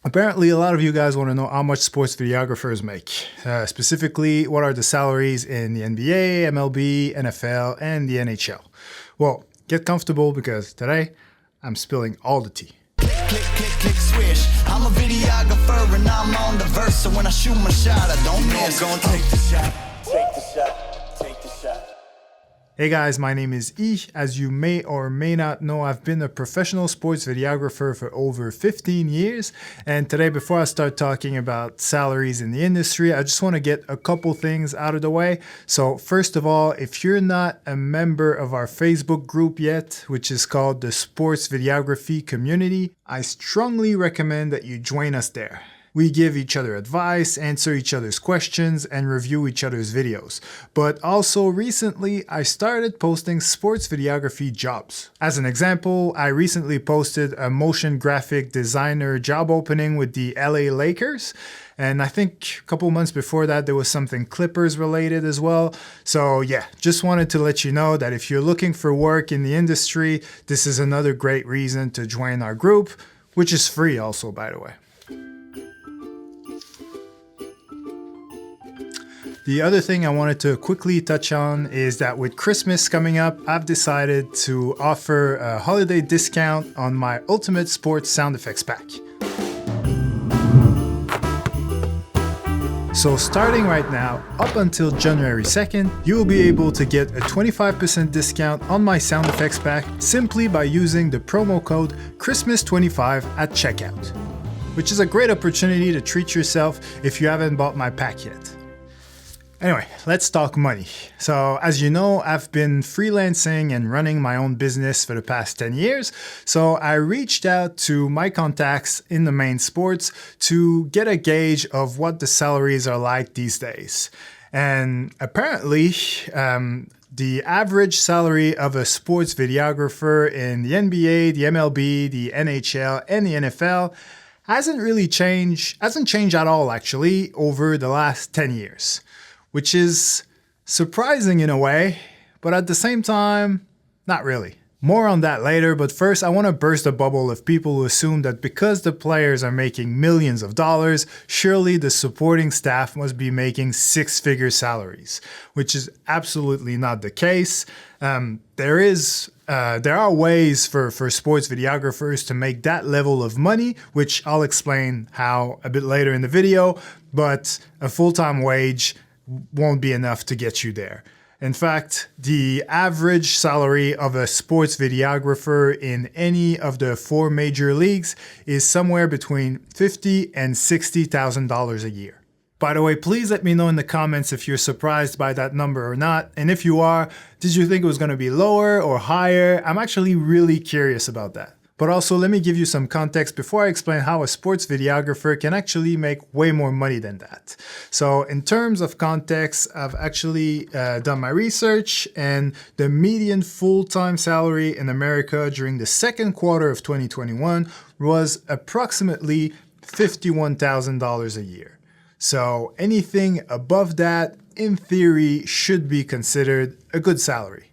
Apparently, a lot of you guys want to know how much sports videographers make. Specifically, what are the salaries in the NBA, MLB, NFL, and the NHL? Well, get comfortable because today, I'm spilling all the tea. Click, click, click, swish. I'm a videographer and I'm on the verse. So when I shoot my shot, I don't miss. I'm gonna take the shot, take the shot, take the shot. Hey guys, my name is E. As you may or may not know, I've been a professional sports videographer for over 15 years. And today, before I start talking about salaries in the industry, I just want to get a couple things out of the way. So first of all, if you're not a member of our Facebook group yet, which is called the Sports Videography Community, I strongly recommend that you join us there. We give each other advice, answer each other's questions, and review each other's videos. But also recently, I started posting sports videography jobs. As an example, I recently posted a motion graphic designer job opening with the LA Lakers. And I think a couple months before that, there was something Clippers related as well. So yeah, just wanted to let you know that if you're looking for work in the industry, this is another great reason to join our group, which is free also, by the way. The other thing I wanted to quickly touch on is that with Christmas coming up, I've decided to offer a holiday discount on my Ultimate Sports Sound Effects Pack. So starting right now, up until January 2nd, you will be able to get a 25% discount on my sound effects pack simply by using the promo code Christmas25 at checkout, which is a great opportunity to treat yourself if you haven't bought my pack yet. Anyway, let's talk money. So as you know, I've been freelancing and running my own business for the past 10 years. So I reached out to my contacts in the main sports to get a gauge of what the salaries are like these days. And apparently, the average salary of a sports videographer in the NBA, the MLB, the NHL, and the NFL hasn't changed at all actually over the last 10 years. Which is surprising in a way, but at the same time, not really. More on that later, but first I want to burst a bubble of people who assume that because the players are making millions of dollars, surely the supporting staff must be making six-figure salaries, which is absolutely not the case. There are ways for sports videographers to make that level of money, which I'll explain how a bit later in the video, but a full-time wage won't be enough to get you there. In fact, the average salary of a sports videographer in any of the 4 major leagues is somewhere between $50,000 and $60,000 a year. By the way, please let me know in the comments if you're surprised by that number or not. And if you are, did you think it was going to be lower or higher? I'm actually really curious about that. But also, let me give you some context before I explain how a sports videographer can actually make way more money than that. So in terms of context, I've actually done my research, and the median full-time salary in America during the second quarter of 2021 was approximately $51,000 a year. So anything above that, in theory, should be considered a good salary.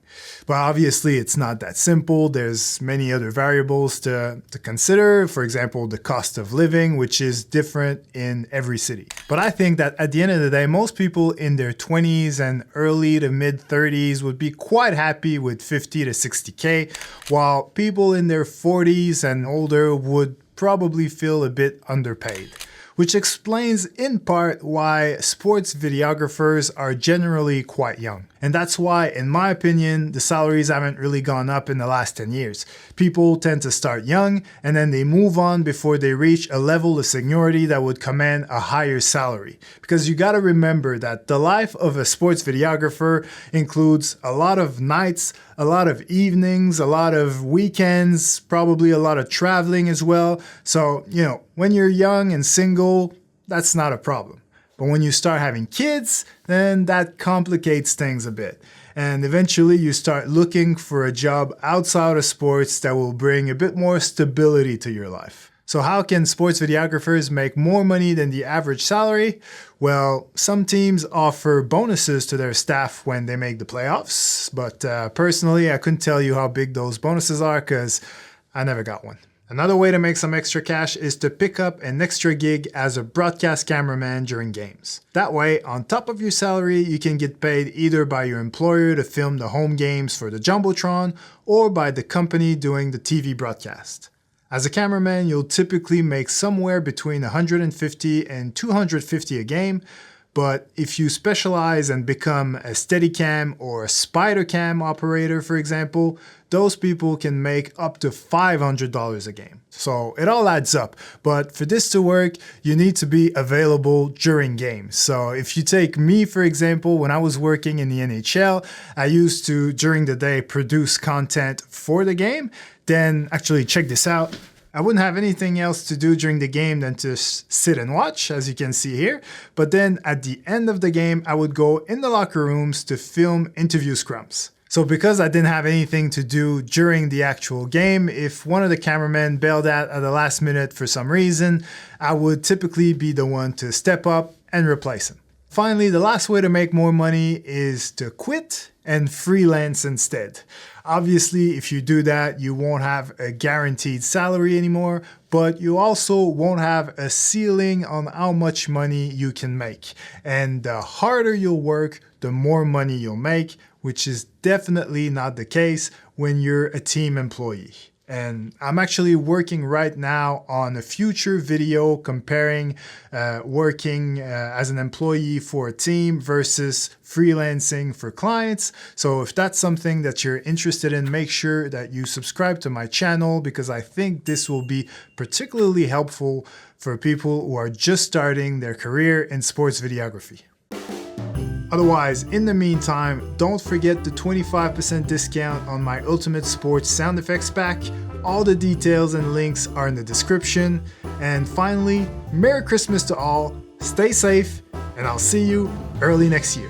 But obviously, it's not that simple. There's many other variables to consider. For example, the cost of living, which is different in every city. But I think that at the end of the day, most people in their 20s and early to mid 30s would be quite happy with 50 to 60K, while people in their 40s and older would probably feel a bit underpaid. Which explains in part why sports videographers are generally quite young. And that's why, in my opinion, the salaries haven't really gone up in the last 10 years. People tend to start young and then they move on before they reach a level of seniority that would command a higher salary. Because you gotta remember that the life of a sports videographer includes a lot of nights, a lot of evenings, a lot of weekends, probably a lot of traveling as well. So, when you're young and single, that's not a problem. But when you start having kids, then that complicates things a bit. And eventually you start looking for a job outside of sports that will bring a bit more stability to your life. So how can sports videographers make more money than the average salary? Well, some teams offer bonuses to their staff when they make the playoffs. But personally, I couldn't tell you how big those bonuses are because I never got one. Another way to make some extra cash is to pick up an extra gig as a broadcast cameraman during games. That way, on top of your salary, you can get paid either by your employer to film the home games for the Jumbotron or by the company doing the TV broadcast. As a cameraman, you'll typically make somewhere between $150 and $250 a game, but if you specialize and become a Steadicam or a Spidercam operator, for example, those people can make up to $500 a game. So it all adds up, but for this to work, you need to be available during games. So if you take me, for example, when I was working in the NHL, I used to, during the day, produce content for the game. Then, actually, check this out. I wouldn't have anything else to do during the game than to sit and watch, as you can see here. But then at the end of the game, I would go in the locker rooms to film interview scrums. So because I didn't have anything to do during the actual game, if one of the cameramen bailed out at the last minute for some reason, I would typically be the one to step up and replace him. Finally, the last way to make more money is to quit and freelance instead. Obviously, if you do that, you won't have a guaranteed salary anymore, but you also won't have a ceiling on how much money you can make. And the harder you'll work, the more money you'll make, which is definitely not the case when you're a team employee. And I'm actually working right now on a future video comparing working as an employee for a team versus freelancing for clients. So if that's something that you're interested in, make sure that you subscribe to my channel, because I think this will be particularly helpful for people who are just starting their career in sports videography. Otherwise, in the meantime, don't forget the 25% discount on my Ultimate Sports Sound Effects Pack. All the details and links are in the description. And finally, Merry Christmas to all, stay safe, and I'll see you early next year.